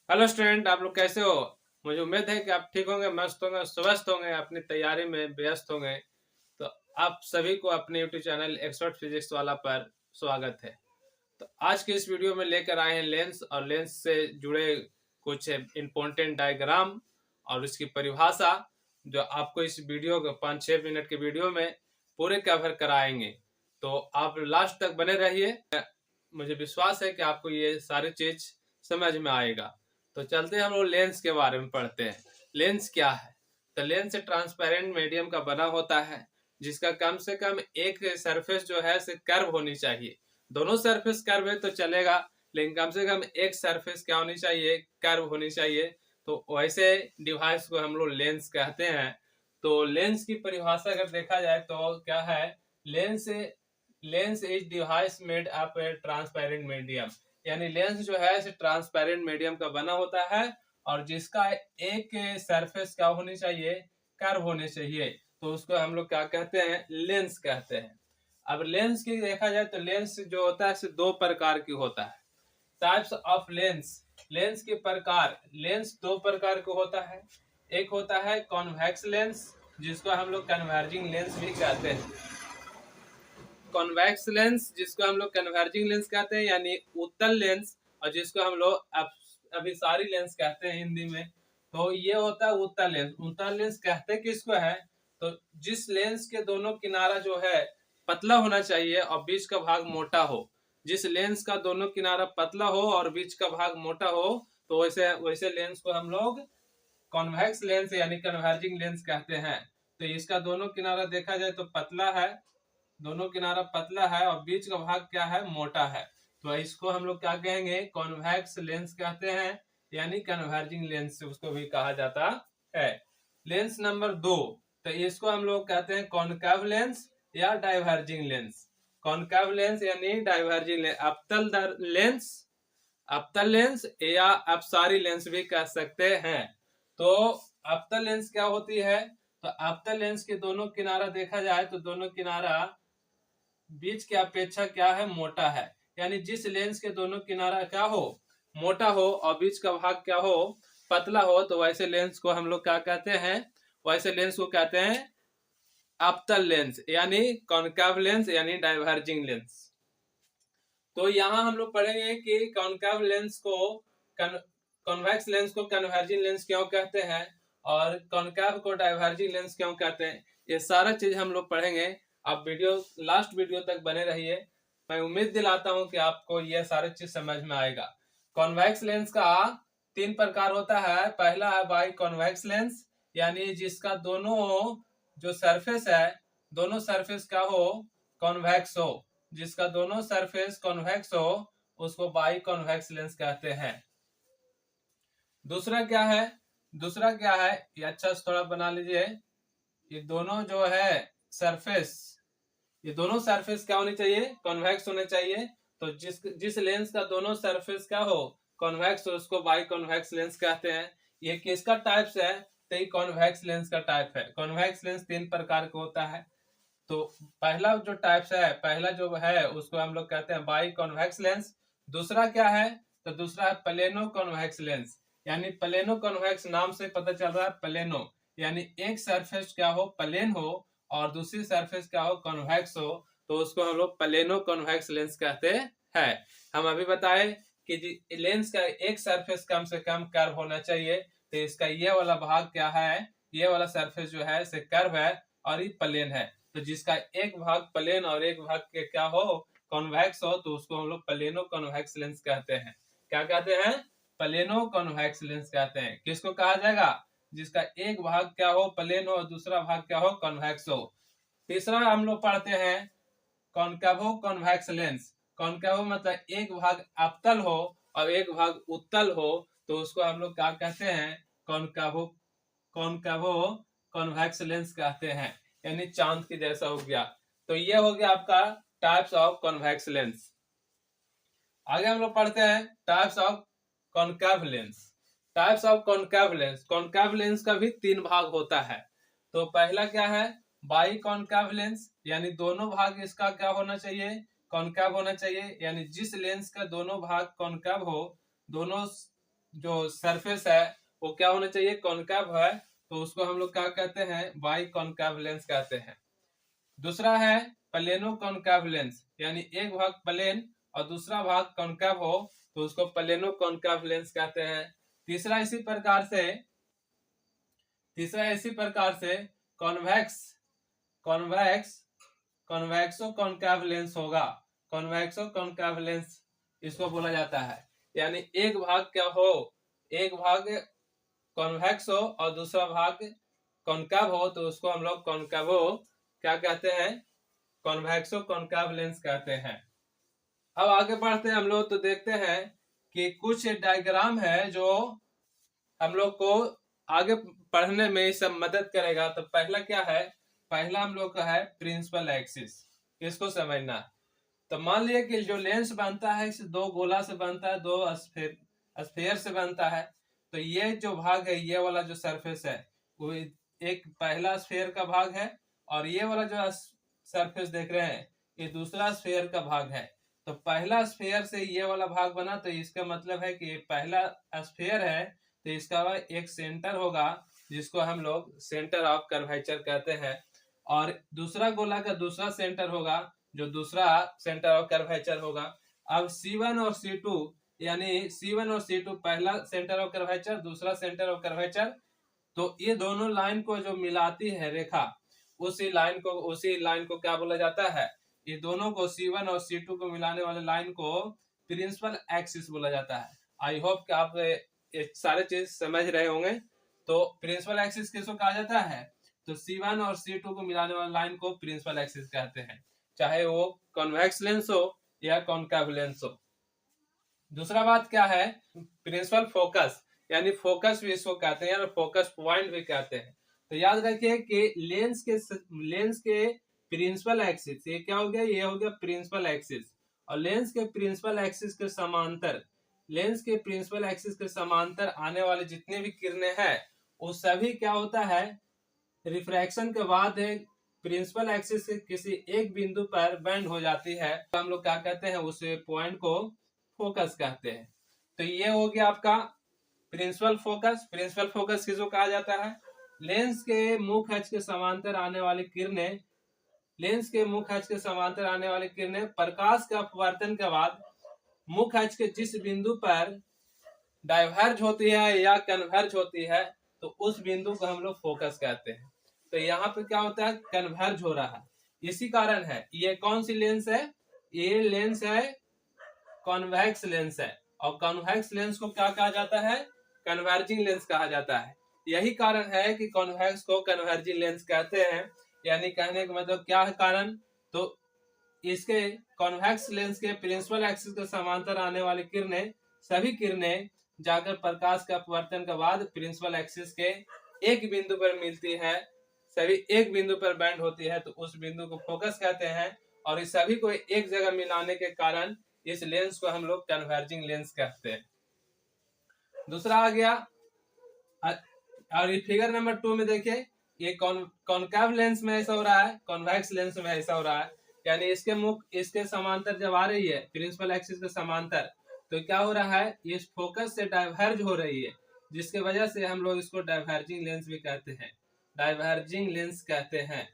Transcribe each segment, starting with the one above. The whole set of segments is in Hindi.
हेलो स्टूडेंट, आप लोग कैसे हो। मुझे उम्मीद है कि आप ठीक होंगे, मस्त होंगे, स्वस्थ होंगे, अपनी तैयारी में व्यस्त होंगे। तो आप सभी को अपने यूट्यूब चैनल एक्सपर्ट फिजिक्स वाला पर स्वागत है। तो आज के इस वीडियो में लेकर आए हैं लेंस और लेंस से जुड़े कुछ इम्पोर्टेंट डायग्राम और उसकी परिभाषा, जो आपको इस वीडियो को 5-6 मिनट के वीडियो में पूरे कवर कराएंगे। तो आप लास्ट तक बने रहिए, मुझे विश्वास है कि आपको ये सारी चीज समझ में आएगा। तो चलते हैं, हम लोग लेंस के बारे में पढ़ते हैं। लेंस क्या है? तो लेंस ट्रांसपेरेंट मीडियम का बना होता है, जिसका कम से कम एक सरफेस जो है से कर्व होनी चाहिए। दोनों सरफेस कर्व है तो चलेगा, लेकिन कम से कम एक सरफेस क्या होनी चाहिए, कर्व होनी चाहिए। तो वैसे डिवाइस को हम लोग लेंस कहते हैं। तो लेंस की परिभाषा अगर देखा जाए तो क्या है, lens lens is device made of A transparent medium. यानी लेंस जो है ट्रांसपेरेंट मीडियम का बना होता है और जिसका एक सरफेस क्या होनी चाहिए, कर्व होने चाहिए। तो उसको हम लोग क्या कहते हैं, लेंस कहते हैं। अब लेंस की देखा जाए तो लेंस जो होता है दो प्रकार की होता है। टाइप्स ऑफ लेंस, लेंस के प्रकार। लेंस दो प्रकार का होता है। एक होता है कॉन्वेक्स लेंस, जिसको हम लोग कन्वर्जिंग लेंस भी कहते हैं। कॉन्वेक्स लेंस जिसको हम लोग कन्वर्जिंग लेंस कहते हैं, यानी उत्तल लेंस, और जिसको हम लोग अभिसारी लेंस कहते हैं हिंदी में। तो ये होता है उत्तल लेंस। उत्तल लेंस कहते किसको है, तो जिस लेंस के दोनों किनारा जो है पतला होना चाहिए और बीच का भाग मोटा हो। जिस लेंस का दोनों किनारा पतला हो और बीच का भाग मोटा हो, तो वैसे वैसे लेंस को हम लोग कॉन्वेक्स लेंस यानी कन्वर्जिंग लेंस कहते हैं। तो इसका दोनों किनारा देखा जाए तो पतला है, दोनों किनारा पतला है और बीच का भाग क्या है, मोटा है। तो इसको हम लोग क्या कहेंगे, कॉन्वेक्स लेंस कहते हैं, यानी कन्वर्जिंग लेंस उसको भी कहा जाता है। लेंस नंबर 2, तो इसको हम लोग कहते हैं कॉनकेव लेंस या डाइवर्जिंग लेंस। कॉनकेव लेंस यानी डाइवर्जिंग लेंस, अवतल लेंस, अवतल लेंस या अपसारी लेंस भी कह सकते हैं। तो अवतल लेंस क्या होती है, तो अवतल लेंस के दोनों किनारा देखा जाए तो दोनों किनारा बीच की अपेक्षा क्या है, मोटा है। यानी जिस लेंस के दोनों किनारा क्या हो, मोटा हो और बीच का भाग क्या हो, पतला हो, तो वैसे लेंस को हम लोग क्या कहते हैं, वैसे लेंस को कहते हैं अवतल लेंस यानी कॉनकेव लेंस यानी डाइवर्जिंग लेंस। तो यहाँ हम लोग पढ़ेंगे कि कॉनकेव लेंस को कॉन्वेक्स लेंस को कन्वर्जिंग लेंस क्यों कहते हैं और कॉनकेव को डाइवर्जिंग लेंस क्यों कहते हैं। ये सारा चीज हम लोग पढ़ेंगे। आप वीडियो लास्ट वीडियो तक बने रहिए। मैं उम्मीद दिलाता हूँ कि आपको ये सारे चीज समझ में आएगा। कॉन्वेक्स लेंस का 3 प्रकार होता है। पहला है बाई कॉन्वेक्स लेंस, यानी जिसका दोनों जो सरफेस है, दोनों सरफेस का हो कॉन्वेक्स हो, जिसका दोनों सरफेस कॉन्वेक्स हो, उसको बाई कॉन्वेक्स लेंस कहते हैं। दूसरा क्या है, दूसरा क्या है, ये अच्छा से थोड़ा बना लीजिए। ये दोनों जो है सरफेस, ये दोनों सरफेस क्या होनी चाहिए, कॉन्वेक्स होने चाहिए। तो जिस जिस लेंस का दोनों सरफेस क्या हो, कॉन्वेक्स हो, उसको बाई कॉन्वेक्स लेंस कहते हैं। ये किसका टाइप्स है, तो ये कॉन्वेक्स लेंस का टाइप है। कॉन्वेक्स लेंस 3 प्रकार का होता है। तो पहला जो टाइप्स है, पहला जो है उसको हम लोग कहते हैं बाई कॉन्वेक्स लेंस। दूसरा क्या है, तो दूसरा है प्लेनो कॉन्वेक्स लेंस, यानी प्लेनो कॉन्वेक्स नाम से पता चल रहा है प्लेनो, यानी एक सरफेस क्या हो, प्लेन हो, और दूसरी सरफेस क्या हो, कॉन्वेक्स हो, तो उसको हम लोग प्लेनो कॉन्वेक्स लेंस कहते हैं। हम अभी बताए कि लेंस का एक सरफेस कम से कम कर्व होना चाहिए। तो इसका ये वाला भाग क्या है, ये वाला सरफेस जो है से कर्व है और ये प्लेन है। तो जिसका एक भाग प्लेन और एक भाग के क्या हो, कॉन्वेक्स हो, तो उसको हम लोग प्लेनो कॉन्वेक्स लेंस कहते हैं। क्या कहते हैं, प्लेनो कॉन्वेक्स लेंस कहते हैं। किसको कहा जाएगा, जिसका एक भाग क्या हो, प्लेन हो, और दूसरा भाग क्या हो, कॉन्वेक्स हो। तीसरा हम लोग पढ़ते हैं कॉनकेवो कॉन्वेक्स लेंस। कॉनकेवो मतलब एक भाग अवतल हो और एक भाग उत्तल हो, तो उसको हम लोग क्या कहते हैं, कॉनकेवो कॉनकेवो कॉन्वेक्स लेंस कहते हैं, यानी चांद की जैसा हो गया। तो ये हो गया आपका टाइप्स ऑफ कॉन्वेक्स लेंस। आगे हम लोग पढ़ते हैं types of concave lens. Types of concave lens, concave lens का भी 3 भाग होता है। तो पहला क्या है, बाई कॉनकेव लेंस, यानी दोनों भाग इसका क्या होना चाहिए, कॉनकेव होना चाहिए। यानी जिस लेंस का दोनों भाग कॉनकेव हो, दोनों जो सरफेस है वो क्या होना चाहिए, कॉनकेव है, तो उसको हम लोग क्या कहते हैं, बाई कॉनकेव लेंस कहते हैं। दूसरा है प्लेनो कॉनकेव लेंस, यानी एक भाग प्लेन और दूसरा भाग कॉनकेव हो तो उसको प्लेनो कॉनकेव लेंस कहते हैं। तीसरा इसी प्रकार से convex convex convexo concave lens होगा। कॉन्वेक्सो कॉनकेव लेंस इसको बोला जाता है, यानी एक भाग क्या हो, एक भाग कॉन्वेक्स हो और दूसरा भाग कॉनकेव हो तो उसको हम लोग कॉनकेवो क्या कहते हैं, कॉन्वेक्सो कॉनकेव लेंस कहते हैं। अब आगे बढ़ते हैं हम लोग, तो देखते हैं कि कुछ डायग्राम है जो हम लोग को आगे पढ़ने में सब मदद करेगा। तो पहला क्या है, पहला हम लोग का है प्रिंसिपल एक्सिस, इसको समझना। तो मान लिया कि जो लेंस बनता है इस दो गोला से बनता है, दो स्फीयर से बनता है। तो ये जो भाग है, ये वाला जो सरफेस है वो एक पहला स्फीयर का भाग है, और ये वाला जो सरफेस देख रहे हैं ये दूसरा स्फीयर का भाग है। तो पहला स्फीयर से ये वाला भाग बना, तो इसका मतलब है कि ये पहला स्फीयर है, तो इसका एक सेंटर होगा जिसको हम लोग सेंटर ऑफ कर्वेचर कहते हैं, और दूसरा गोला का दूसरा सेंटर होगा जो दूसरा सेंटर ऑफ कर्वेचर होगा। अब C1 और C2, यानी C1 और C2 पहला सेंटर ऑफ कर्वेचर, दूसरा सेंटर ऑफ कर्वेचर, तो ये दोनों लाइन को जो मिलाती है रेखा, उसी लाइन को क्या बोला जाता है, ये दोनों को C1 और C2 को मिलाने वाले लाइन को प्रिंसिपल एक्सिस बोला जाता है। आई होप कि आप ये सारे चीज समझ रहे होंगे। तो प्रिंसिपल एक्सिस किसको कहा जाता है, तो C1 और C2 को मिलाने वाले लाइन को प्रिंसिपल एक्सिस कहते हैं, चाहे वो कॉन्वेक्स लेंस हो या कॉनकेव लेंस हो। दूसरा बात क्या है, प्रिंसिपल फोकस, यानी फोकस भी इसको कहते हैं और फोकस पॉइंट भी कहते हैं। तो याद रखिए कि लेंस के प्रिंसिपल एक्सिस, ये क्या हो गया, ये हो गया प्रिंसिपल एक्सिस, और लेंस के प्रिंसिपल एक्सिस के समांतर आने वाले जितने भी किरणें हैं वो सभी क्या होता है, रिफ्रैक्शन के बाद प्रिंसिपल एक्सिस से किसी एक बिंदु पर बेंड हो जाती है, तो हम लोग क्या कहते हैं, उस पॉइंट को फोकस कहते हैं। तो ये हो गया आपका प्रिंसिपल फोकस। प्रिंसिपल फोकस किसको कहा जाता है, लेंस के मुख्य अक्ष के समांतर आने वाली किरणें, प्रकाश के अपवर्तन के बाद मुख्य अक्ष के जिस बिंदु पर डाइवर्ज होती है या कन्वर्ज होती है, तो उस बिंदु को हम लोग फोकस कहते हैं। तो यहाँ पे क्या होता है, कन्वर्ज हो रहा है, इसी कारण है। ये कौन सी लेंस है, ये लेंस है कॉन्वेक्स लेंस है, और कॉन्वेक्स लेंस को क्या कहा जाता है, कन्वर्जिंग लेंस कहा जाता है। यही कारण है कि कॉन्वेक्स को कन्वर्जिंग लेंस कहते हैं। यानी कहने का मतलब क्या है कारण, तो इसके कॉन्वेक्स लेंस के प्रिंसिपल एक्सिस के समांतर आने वाली किरणें, सभी किरणें जाकर प्रकाश का अपवर्तन के बाद प्रिंसिपल एक्सिस के एक बिंदु पर मिलती है, सभी एक बिंदु पर बैंड होती है, तो उस बिंदु को फोकस कहते हैं। और इस सभी को एक जगह मिलाने के कारण इस लेंस को हम लोग कन्वर्जिंग लेंस कहते हैं। दूसरा आ गया, और ये फिगर नंबर 2 में देखिए, ये कॉनकेव लेंस में ऐसा हो रहा है, कॉन्वेक्स लेंस में ऐसा हो रहा है। यानी इसके समांतर जब आ रही है प्रिंसिपल एक्सिस के समांतर, तो क्या हो रहा है, ये फोकस से डाइवर्ज हो रही है, जिसके वजह से हम लोग इसको डाइवर्जिंग लेंस भी कहते हैं, डाइवर्जिंग लेंस कहते हैं।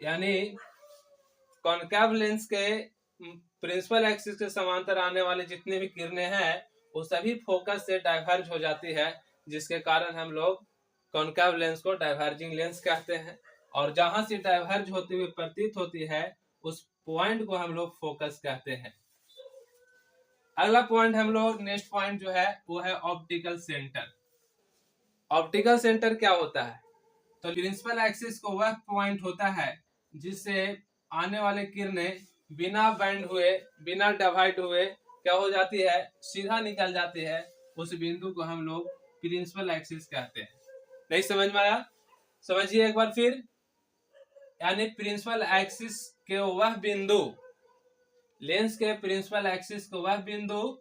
यानी कॉनकेव लेंस के प्रिंसिपल एक्सिस के समांतर आने वाले जितने भी किरणें हैं वो सभी फोकस से डाइवर्ज हो जाती है, जिसके कारण हम लोग कॉनकेव लेंस को डाइवर्जिंग लेंस कहते हैं। और जहां से डाइवर्ज होती हुई प्रतीत होती है उस पॉइंट को हम लोग फोकस कहते हैं। अगला पॉइंट हम लोग, नेक्स्ट पॉइंट जो है वो है ऑप्टिकल सेंटर। ऑप्टिकल सेंटर क्या होता है, तो प्रिंसिपल एक्सिस को वह पॉइंट होता है जिससे आने वाले किरणें बिना बैंड हुए, बिना डिवाइड हुए क्या हो जाती है, सीधा निकल जाती है। उस बिंदु को हम लोग प्रिंसिपल एक्सिस कहते हैं। नहीं समझ में आया, समझिए एक बार फिर। यानी प्रिंसिपल एक्सिस के वह बिंदु, लेंस के प्रिंसिपल एक्सिस को वह बिंदु,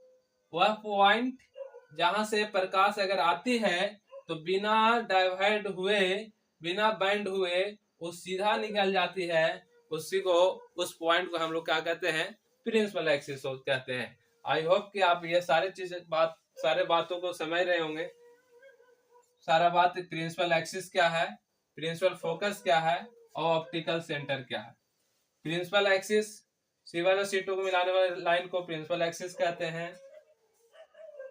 वह पॉइंट जहां से प्रकाश अगर आती है तो बिना डाइवर्ट हुए, बिना बैंड हुए वो सीधा निकल जाती है, उसी को, उस पॉइंट को हम लोग क्या कहते हैं, प्रिंसिपल एक्सिस कहते हैं। आई होप कि आप ये सारे चीज बात सारे बातों को समझ रहे होंगे। सारा बात प्रिंसिपल एक्सिस क्या है, प्रिंसिपल फोकस क्या है और ऑप्टिकल सेंटर क्या है। प्रिंसिपल एक्सिस C1 और C2 को मिलाने वाले लाइन को प्रिंसिपल एक्सिस कहते हैं।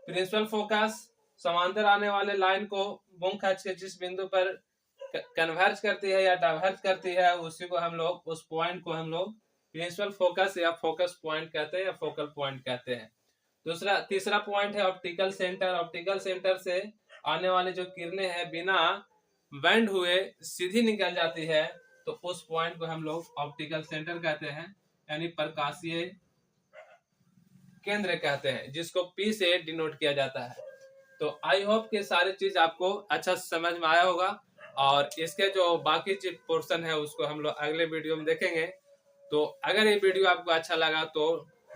प्रिंसिपल फोकस समांतर आने वाले लाइन को मुख्य अक्ष के जिस बिंदु पर कन्वर्ज करती है या डाइवर्ज करती है उसी को हम लोग, उस पॉइंट को हम लोग प्रिंसिपल फोकस या फोकस पॉइंट कहते हैं या फोकल पॉइंट कहते हैं। तीसरा पॉइंट है ऑप्टिकल सेंटर। ऑप्टिकल सेंटर से आने वाली जो किरणें हैं बिना बेंड हुए सीधी निकल जाती है, तो उस पॉइंट को हम लोग ऑप्टिकल सेंटर कहते हैं, यानी प्रकाशीय केंद्र कहते हैं, जिसको P से डिनोट किया जाता है। तो आई होप कि सारी चीज आपको अच्छा समझ में आया होगा, और इसके जो बाकी चीज पोर्शन है उसको हम लोग अगले वीडियो में देखेंगे। तो अगर ये वीडियो आपको अच्छा लगा तो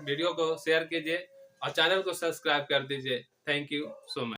वीडियो को शेयर कीजिए और चैनल को सब्सक्राइब कर दीजिए। Thank you so much.